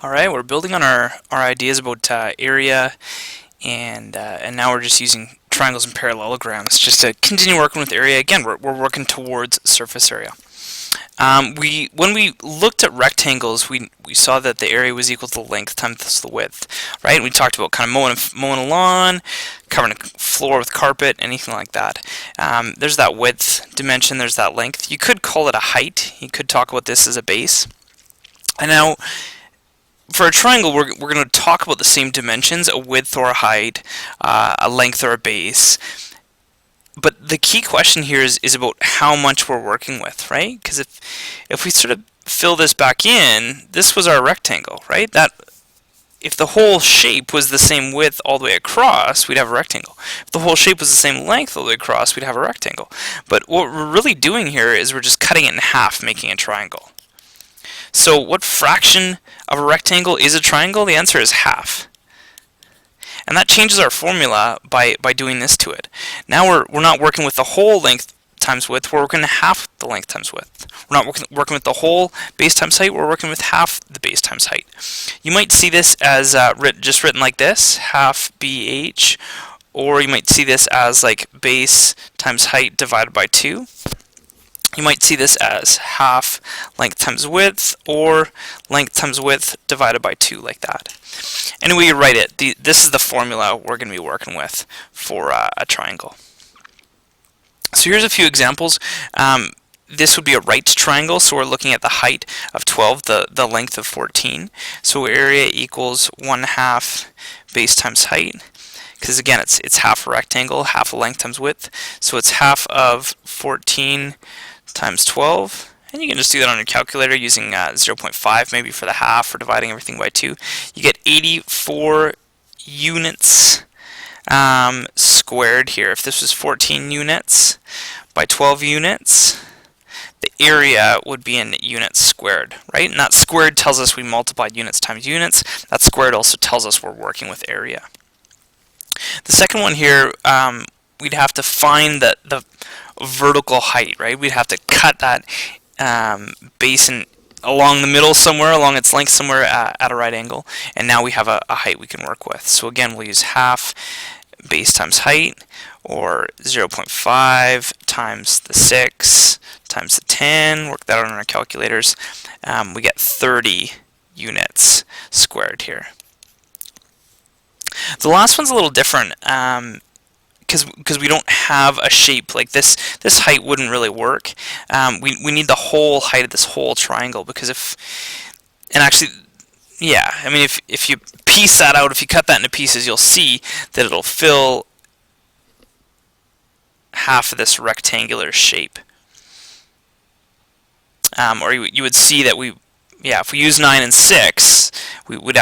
Alright, we're building on our ideas about area, and now we're just using triangles and parallelograms just to continue working with area. Again, we're working towards surface area. When we looked at rectangles, we saw that the area was equal to the length times the width, right? We talked about kind of mowing a lawn, covering a floor with carpet, anything like that. There's that width dimension, there's that length. You could call it a height. You could talk about this as a base. And now, for a triangle, we're going to talk about the same dimensions, a width or a height, a length or a base. But the key question here is about how much we're working with, right? Because if we sort of fill this back in, this was our rectangle, right? That if the whole shape was the same width all the way across, we'd have a rectangle. If the whole shape was the same length all the way across, we'd have a rectangle. But what we're really doing here is we're just cutting it in half, making a triangle. So what fraction of a rectangle is a triangle? The answer is half. And that changes our formula by doing this to it. Now we're not working with the whole length times width, we're working half the length times width. We're not working with the whole base times height, we're working with half the base times height. You might see this as just written like this, half BH, or you might see this as like base times height divided by 2. You might see this as half length times width, or length times width divided by 2, like that. Anyway, you write it. This is the formula we're going to be working with for a triangle. So here's a few examples. This would be a right triangle, so we're looking at the height of 12, the length of 14. So area equals 1/2 base times height. Because again, it's half a rectangle, half a length times width. So it's half of 14 times 12, and you can just do that on your calculator using 0.5 maybe for the half, or dividing everything by 2. You get 84 units squared here. If this was 14 units by 12 units, the area would be in units squared, right? And that squared tells us we multiplied units times units. That squared also tells us we're working with area. The second one here, we'd have to find the vertical height, right? We'd have to cut that basin along the middle somewhere, along its length somewhere at a right angle, and now we have a height we can work with. So again, we'll use half base times height, or 0.5 times the 6 times the 10, work that out on our calculators. We get 30 units squared here. The last one's a little different, because we don't have a shape like this. This height wouldn't really work. We need the whole height of this whole triangle, because I mean, if you piece that out, if you cut that into pieces, you'll see that it'll fill half of this rectangular shape. Or you would see that if we use 9 and 6, we would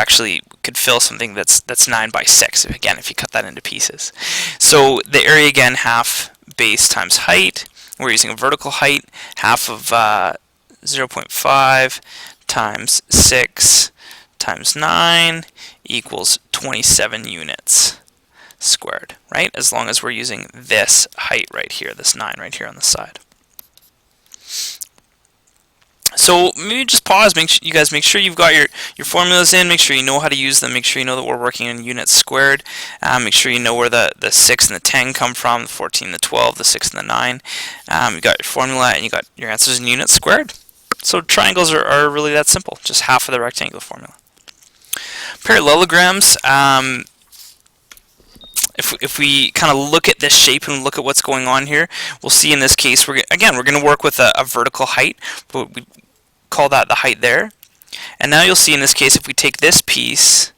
could fill something that's 9 by 6, again, if you cut that into pieces. So the area, again, half base times height. We're using a vertical height, half of 0.5 times 6 times 9 equals 27 units squared, right? As long as we're using this height right here, this 9 right here on the side. So maybe just pause, you guys make sure you've got your formulas in, make sure you know how to use them, make sure you know that we're working in units squared, make sure you know where the 6 and the 10 come from, the 14, the 12, the 6 and the 9. You got your formula and you got your answers in units squared. So triangles are really that simple, just half of the rectangular formula. Parallelograms, if we kind of look at this shape and look at what's going on here, we'll see in this case, we're going to work with a vertical height, but we call that the height there. And now you'll see in this case, if we take this piece,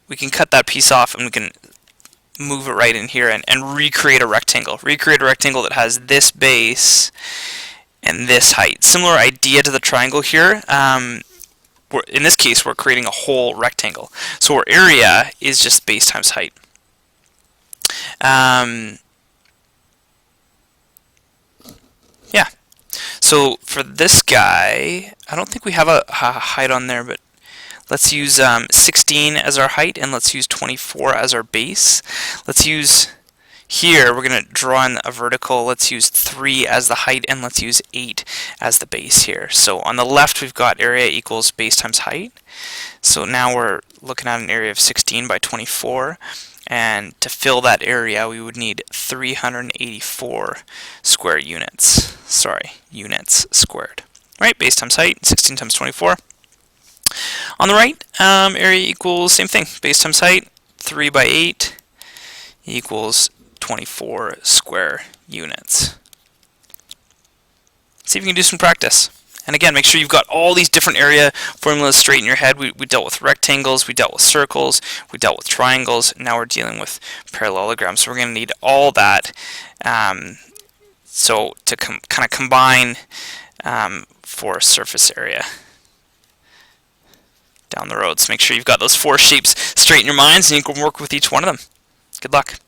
we can cut that piece off and we can move it right in here and recreate a rectangle. Recreate a rectangle that has this base and this height. Similar idea to the triangle here. In this case, we're creating a whole rectangle. So our area is just base times height. So for this guy, I don't think we have a height on there, but let's use 16 as our height, and let's use 24 as our base. Let's use Here we're going to draw in a vertical. Let's use 3 as the height, and let's use 8 as the base here. So on the left we've got area equals base times height. So now we're looking at an area of 16 by 24, and to fill that area we would need 384 square units. Sorry, units squared. Right, base times height, 16 times 24. On the right, area equals same thing, base times height, 3 by 8 equals 24 square units. See if you can do some practice. And again, make sure you've got all these different area formulas straight in your head. We dealt with rectangles, we dealt with circles, we dealt with triangles, now we're dealing with parallelograms. So we're going to need all that so to kind of combine for surface area down the road. So make sure you've got those 4 shapes straight in your minds and you can work with each one of them. Good luck.